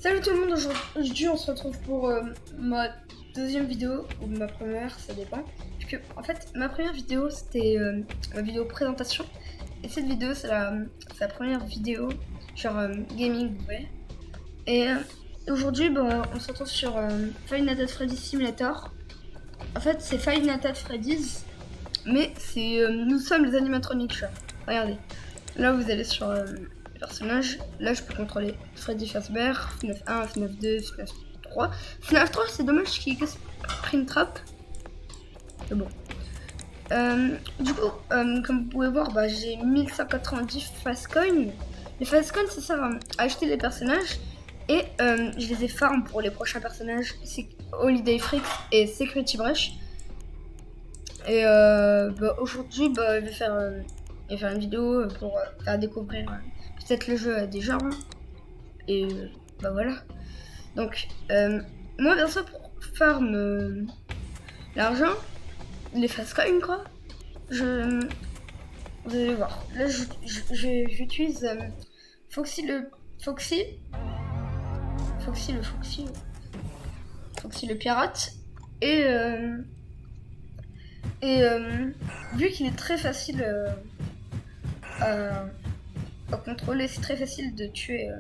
Salut tout le monde, aujourd'hui on se retrouve pour ma deuxième vidéo, ou ma première, ça dépend. Puisque en fait ma première vidéo c'était ma vidéo présentation, et cette vidéo c'est la première vidéo sur gaming, vous voyez. Et aujourd'hui on se retrouve sur Five Nights at Freddy's Simulator. En fait c'est Five Nights at Freddy's, mais c'est nous sommes les animatronics là. Regardez, là vous allez sur personnages. Là, je peux contrôler Freddy Fazbear, FNAF 1, FNAF 2, FNAF 3. FNAF 3, c'est dommage qu'il y ait Springtrap. Mais bon. Du coup, comme vous pouvez voir, j'ai 1190 Fastcoin. Les Fastcoin, ça sert à acheter les personnages. Et je les ai farm pour les prochains personnages. C'est Holiday Freaks et Security Brush. Et aujourd'hui, je vais faire une vidéo pour faire découvrir peut-être le jeu à des gens. Et voilà. Donc, moi, bien sûr, pour farm l'argent, les fast coins, quoi, vous allez voir. Là, j'utilise Foxy le pirate. Et vu qu'il est très facile à contrôler, c'est très facile de tuer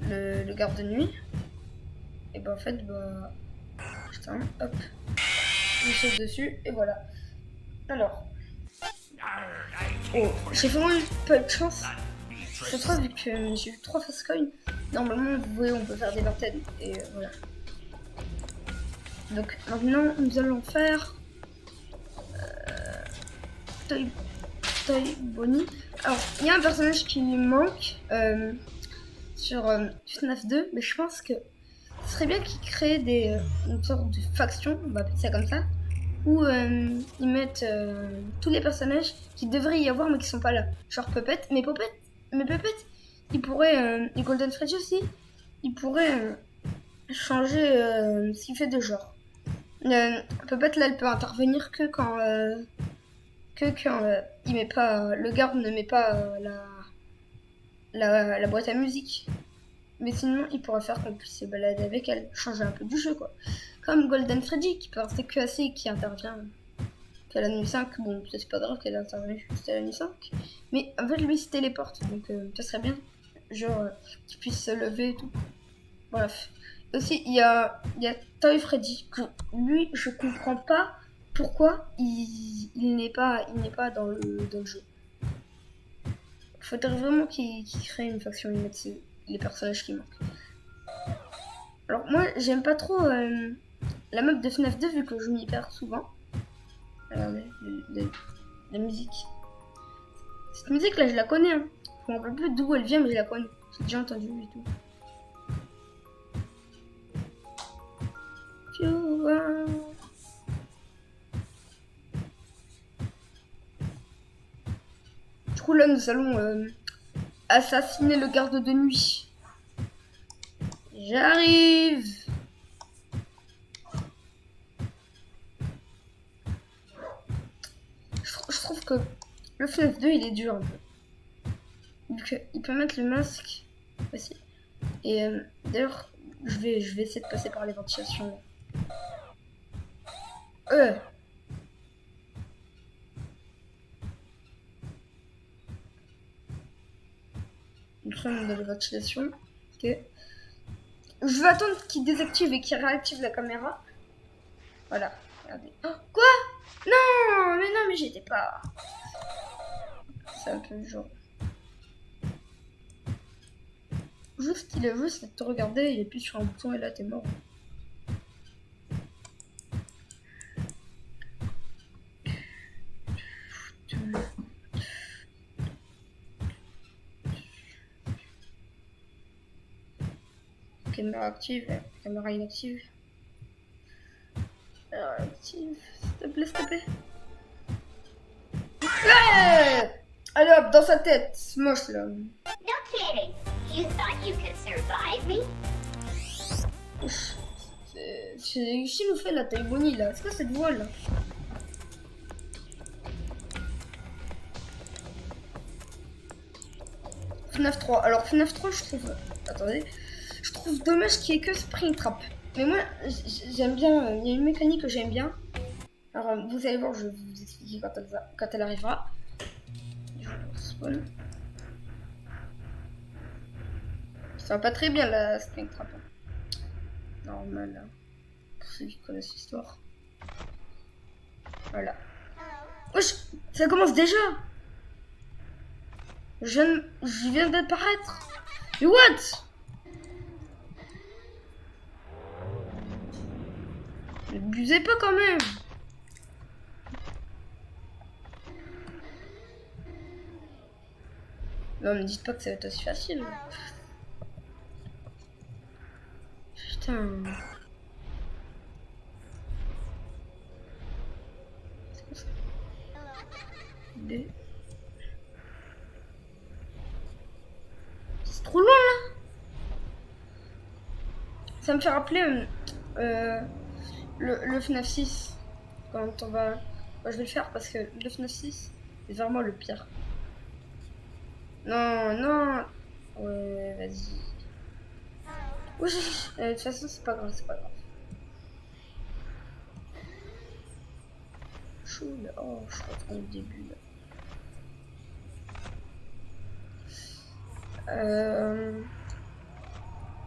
le garde de nuit. Et en fait, putain, hop, je saute dessus et voilà. Alors, j'ai vraiment eu pas de chance cette fois vu que j'ai eu 3 fast coins. Normalement, vous voyez, on peut faire des vingtaines et voilà. Donc maintenant, nous allons faire Toy Bonnie. Alors, il y a un personnage qui manque sur FNAF 2, mais je pense que ce serait bien qu'ils créent une sorte de faction, on va appeler ça comme ça, où ils mettent tous les personnages qui devraient y avoir mais qui sont pas là. Genre Puppet, mais Puppet, il pourrait, et Golden Freddy aussi, il pourrait changer ce qu'il fait de genre. Puppet là, elle peut intervenir que quand il met pas, le garde ne met pas la boîte à musique. Mais sinon, il pourrait faire qu'on puisse se balader avec elle, changer un peu du jeu, quoi. Comme Golden Freddy, qui peut rester que assez et qui intervient qu'à la nuit 5. Bon, c'est pas grave qu'elle intervienne juste à la nuit 5. Mais en fait, lui, il se téléporte, donc ça serait bien. Genre, qu'il puisse se lever et tout. Bref. Aussi, il y a Toy Freddy, que lui, je comprends pas pourquoi il n'est pas dans le jeu. Il faudrait vraiment qu'il crée une faction, il mette les personnages qui manquent. Alors moi j'aime pas trop la map de FNAF 2 vu que je m'y perds souvent. Regardez, la musique. Cette musique là je la connais, hein. Je me rappelle plus d'où elle vient mais je la connais. J'ai déjà entendu et tout. Du coup là nous allons assassiner le garde de nuit. J'arrive. Je trouve que le FNAF 2 il est dur un peu. Donc il peut mettre le masque aussi. Et d'ailleurs je vais essayer de passer par les ventilations. Nous sommes dans les ventilations. Ok. Je vais attendre qu'il désactive et qu'il réactive la caméra. Voilà. Regardez. Oh, quoi? Non, mais j'étais pas. C'est un peu genre. Juste, il a juste à te regarder, il appuie sur un bouton et là t'es mort. Caméra active, caméra inactive. Active, s'il te plaît. Ouais! Allez hop, dans sa tête, c'est moche là. No kidding. You thought you could survive me? C'est qui nous fait la taille bonnie là? C'est quoi cette voix là? FNAF 3. Alors FNAF 3 je trouve. Attendez. je trouve dommage qu'il n'y ait que Springtrap. Mais moi, j'aime bien. Il y a une mécanique que j'aime bien. Alors, vous allez voir, je vais vous expliquer quand elle arrivera. Je spawn. Ça va pas très bien la Springtrap. Normal. Hein. Pour ceux qui connaissent l'histoire. Voilà. Wesh, ça commence déjà. Je viens d'apparaître. Mais what? Ne abusez pas quand même. Non, me dites pas que ça va être aussi facile. Putain. C'est trop loin là. Ça me fait rappeler le FNAF 6. Quand on va... Moi, je vais le faire parce que le FNAF 6 c'est vraiment le pire. Non, non. Ouais, vas-y. Oui, de toute façon, c'est pas grave, c'est pas grave. Chou là. Oh, je reprends le début là.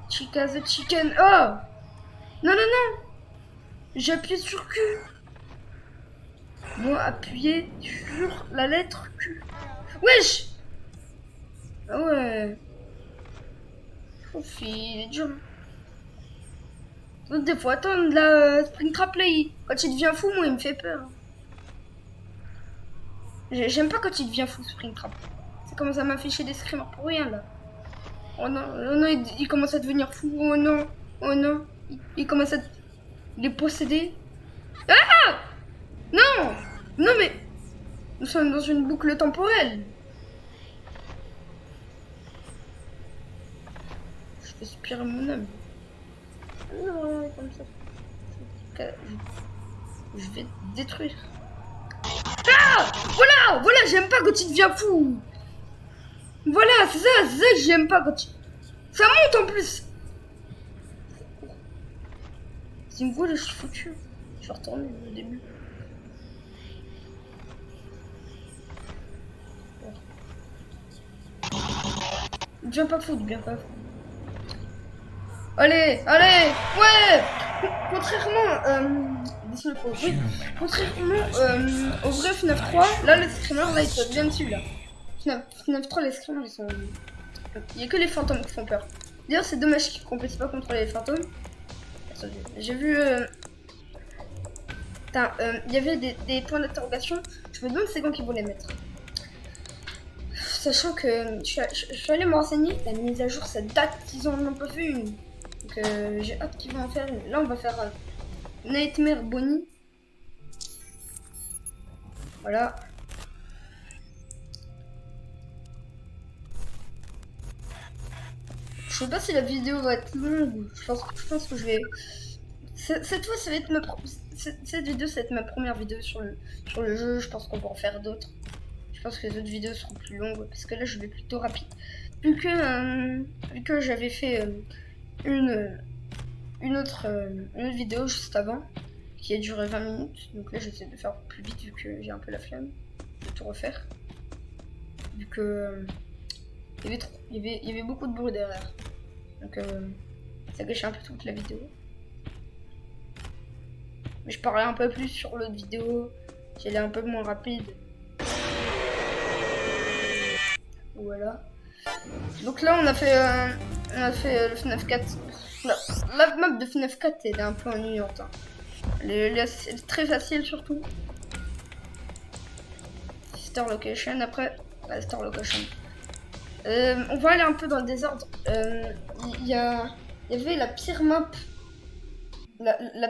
Chica the Chicken. Oh! Non, non, non! J'ai appuyé sur Q. Moi, appuyer sur la lettre Q. Wesh! Ah ouais. Ouf, il est dur. Donc, des fois, attendre la Springtrap là, quand il devient fou, moi, il me fait peur. J'aime pas quand il devient fou, Springtrap. C'est comme ça m'a fait chier des screamers pour rien là. Oh non, oh non, il commence à devenir fou. Oh non, oh non. Il commence à... Il est possédé. Ah! Non! Non mais... Nous sommes dans une boucle temporelle. Je vais aspirer mon âme. Non, comme ça. Je vais te détruire. Ah! Voilà! Voilà, j'aime pas quand il devient fou. Voilà, c'est ça que j'aime pas quand il... Ça monte en plus. C'est une goule, je suis foutu. Je vais retourner au début. Bien pas fou, bien pas fou. Allez, allez, ouais. Contrairement, oui. Contrairement au vrai FNAF 3, là le screamer là il saute bien dessus là. FNAF 3 les screamers ils sont... Il y a que les fantômes qui font peur. D'ailleurs c'est dommage qu'on puisse pas contrôler les fantômes. J'ai vu... il y avait des points d'interrogation. Je me demande c'est quand qu'ils vont les mettre. Sachant que je suis allée me renseigner, la mise à jour ça date qu'ils en ont pas fait une. Donc j'ai hâte qu'ils vont en faire une. Là on va faire Nightmare Bonnie. Voilà. Je sais pas si la vidéo va être longue. Je pense que je vais... Cette fois ça va être cette vidéo ça va être ma première vidéo sur le jeu. Je pense qu'on va en faire d'autres. Je pense que les autres vidéos seront plus longues parce que là je vais plutôt rapide. Vu que j'avais fait une autre vidéo juste avant qui a duré 20 minutes. Donc là j'essaie de faire plus vite vu que j'ai un peu la flemme de tout refaire. Vu que il y avait beaucoup de bruit derrière. Donc ça gâchait un peu toute la vidéo. Mais je parlais un peu plus sur l'autre vidéo. J'allais un peu moins rapide. Voilà. Donc là on a fait le FNAF 4. La map de FNAF 4 elle est un peu ennuyante. Hein. Elle est très facile surtout. Star Location après la Star Location. On va aller un peu dans le désordre. Il y avait la pire map. La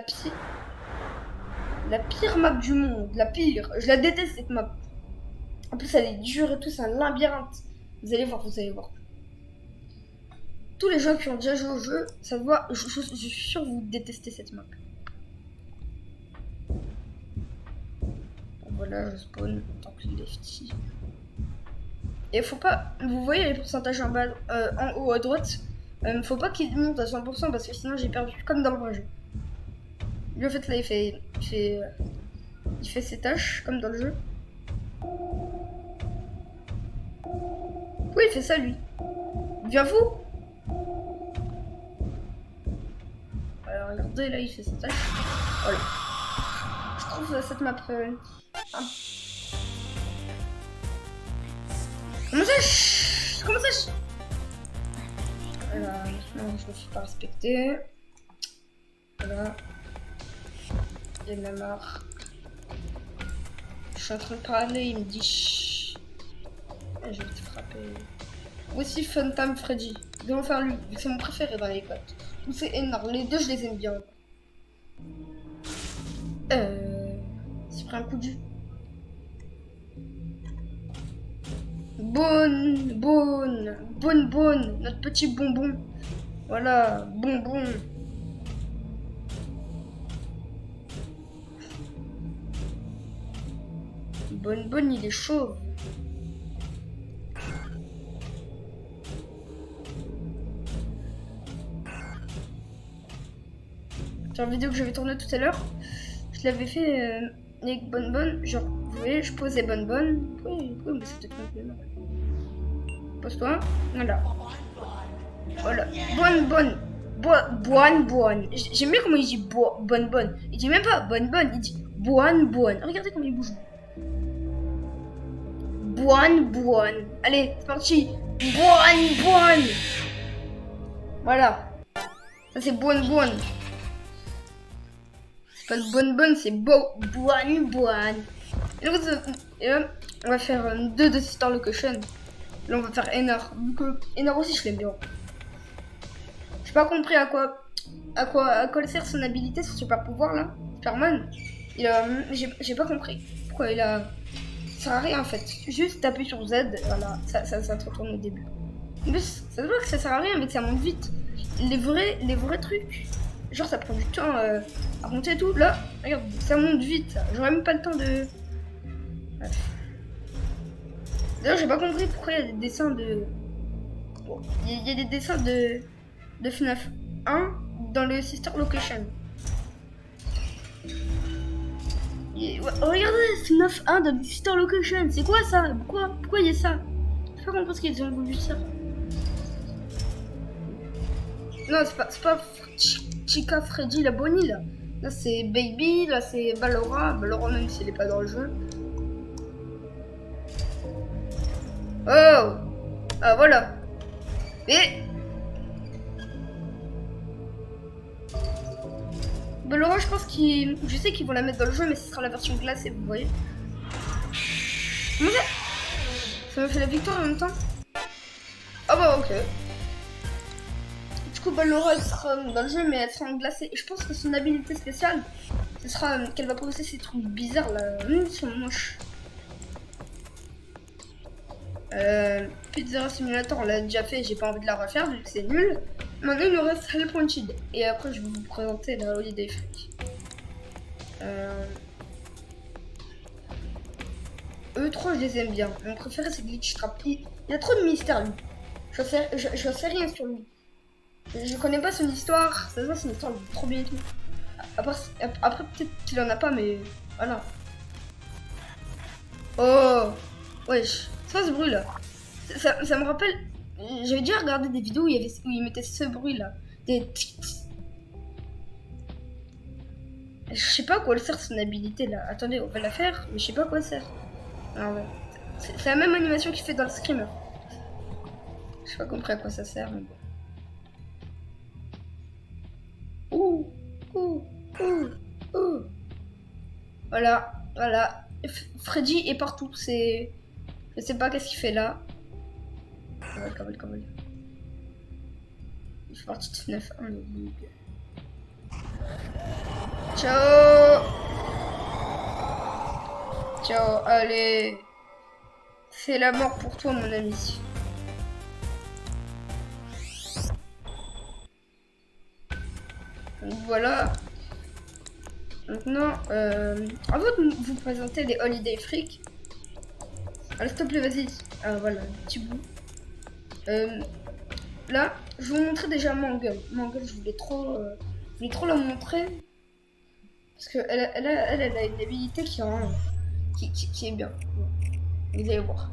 pire map du monde. La pire. Je la déteste cette map. En plus elle est dure et tout, c'est un labyrinthe. Vous allez voir, vous allez voir. Tous les gens qui ont déjà joué au jeu, ça se voit, je suis sûr que vous détestez cette map. Voilà, je spawn en tant que lefty. Et faut pas... Vous voyez les pourcentages en bas, en haut à droite. Faut pas qu'il monte à 100% parce que sinon j'ai perdu comme dans le vrai jeu. Lui en fait là il fait ses tâches comme dans le jeu. Oui il fait ça lui. Viens vous. Alors regardez là il fait ses tâches. Voilà. Je trouve cette map... Comment ça Comment ça Voilà, maintenant je me suis pas respecté. Voilà. Il y en a marre. Je suis en train de parler, il me dit chut. Je vais te frapper. Aussi Funtime Freddy. Je vais en faire lui, vu que c'est mon préféré dans les codes. Ou c'est énorme, les deux je les aime bien. C'est pris un coup de jus. Bonne, notre petit bonbon. Voilà, bonbon. Bonne, il est chauve. Sur la vidéo que j'avais tournée tout à l'heure, je l'avais fait avec Bonne. Genre, vous voyez, je posais Bonne. Oui, mais c'était complètement. Pose-toi. Voilà. Voilà. Bonne. J'aime bien comment il dit bonne. Il dit même pas bonne. Il dit bonne. Regardez comment il bouge. Bonne. Allez, c'est parti. Bonne. Voilà. Ça c'est bonne. C'est pas le bonne, c'est bonne. Et là, on va faire 2 de Sister Location. Là, on va faire Enar. Vu que Enar aussi, je l'aime bien. J'ai pas compris à quoi sert son habilité, son super pouvoir là. Superman. J'ai pas compris. Pourquoi il a. Ça sert à rien en fait. Juste taper sur Z, voilà, ça te retourne au début. En plus, ça se voit que ça sert à rien, mais que ça monte vite. Les vrais trucs. Genre, ça prend du temps à monter et tout. Là, regarde, ça monte vite. J'aurais même pas le temps de. Bref. D'ailleurs, j'ai pas compris pourquoi il y a des dessins de. Bon, il y a des dessins de FNAF 1 dans le Sister Location. Regardez FNAF 1 dans le Sister Location. C'est quoi ça? Pourquoi il y a ça? Je sais pas compris ce qu'ils ont voulu ça. Non, c'est pas Chica Freddy la Bonnie là. Là c'est Baby, là c'est Ballora même si elle est pas dans le jeu. Oh! Ah voilà. Et Ballora, je pense je sais qu'ils vont la mettre dans le jeu, mais ce sera la version glacée, vous voyez. Ça me fait la victoire en même temps. Ah bah ok. Du coup, Ballora elle sera dans le jeu, mais elle sera en glacé. Et je pense que son habilité spéciale, ce sera qu'elle va poser ces trucs bizarres là. Ils sont moches. Pizza Simulator, on l'a déjà fait, j'ai pas envie de la refaire vu que c'est nul. Maintenant il nous reste Hell Pointed. Et après je vais vous présenter la Holiday Freak. Eux trois je les aime bien. Mon préféré c'est Glitch Trap. Il y a trop de mystères lui. Je sais rien sur lui. Je connais pas son histoire. Ça se voit, son histoire trop bien et tout. Après peut-être qu'il en a pas, mais voilà. Oh wesh. C'est quoi ce bruit là? Ça me rappelle. J'avais déjà regardé des vidéos où il mettait ce bruit là. Des. Je sais pas à quoi elle sert son habilité là. Attendez, on va la faire, mais je sais pas à quoi elle sert. Alors, ouais. C'est la même animation qu'il fait dans le Screamer. Je sais pas compris à quoi ça sert, mais bon. Ouh. Voilà. Freddy est partout. Je sais pas qu'est-ce qu'il fait là. Cavale. Il fait partie de FNAF 1, le bug. Ciao, allez. C'est la mort pour toi, mon ami. Donc voilà. Maintenant, avant de vous présenter les Holiday Freak. Allez, s'il te plaît, vas-y. Ah, voilà, un petit bout. Là, je vais vous montrer déjà Mangle. Mangle, je voulais trop la montrer. Parce que elle a une habilité qui est bien. Vous allez voir.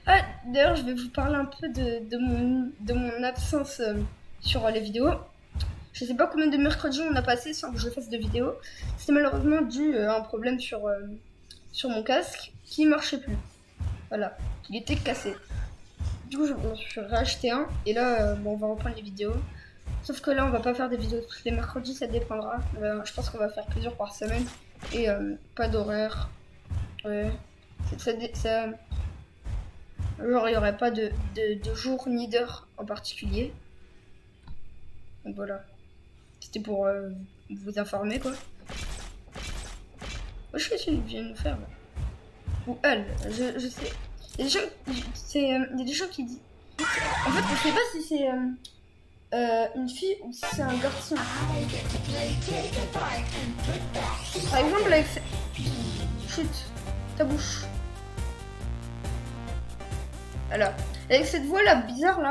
Ah, d'ailleurs, je vais vous parler un peu de mon absence sur les vidéos. Je sais pas combien de mercredis on a passé sans que je fasse de vidéos. C'était malheureusement dû à un problème sur mon casque qui marchait plus. Voilà, il était cassé. Du coup, je me suis racheté un et là, bon, on va reprendre les vidéos. Sauf que là, on va pas faire des vidéos tous les mercredis, ça dépendra. Je pense qu'on va faire plusieurs par semaine et pas d'horaire. Ouais. Genre, il n'y aurait pas de jour ni d'heure en particulier. Donc voilà. C'était pour vous informer, quoi. Moi, je sais ce qu'il vient de nous faire, là. Ou elle, je sais. Il y a des gens qui disent... En fait, je sais pas si c'est une fille ou si c'est un garçon. Par exemple, avec... Chut, ta bouche. Voilà. Avec cette voix là bizarre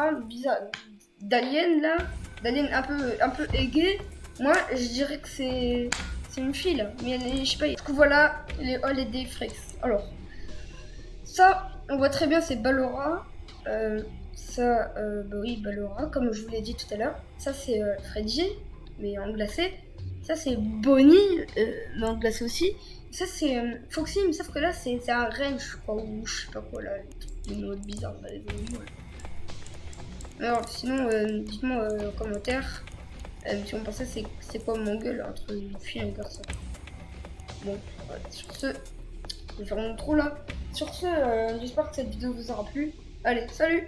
d'alien un peu aiguë, moi je dirais que c'est une fille là, mais je sais pas. Du coup voilà les Holiday Freaks. Alors ça on voit très bien c'est Ballora, bah oui Ballora comme je vous l'ai dit tout à l'heure. Ça c'est Freddy mais en glacé. Ça c'est Bonnie mais en glacé aussi. Ça c'est Foxy mais sauf que là c'est un renne je crois ou je sais pas quoi là. Une autre bizarre dans les animaux. Alors sinon dites-moi en commentaire si on pensait c'est quoi mon gueule entre une fille et un garçon. Bon voilà, sur ce je vais faire mon trou là. Sur ce j'espère que cette vidéo vous aura plu. Allez salut.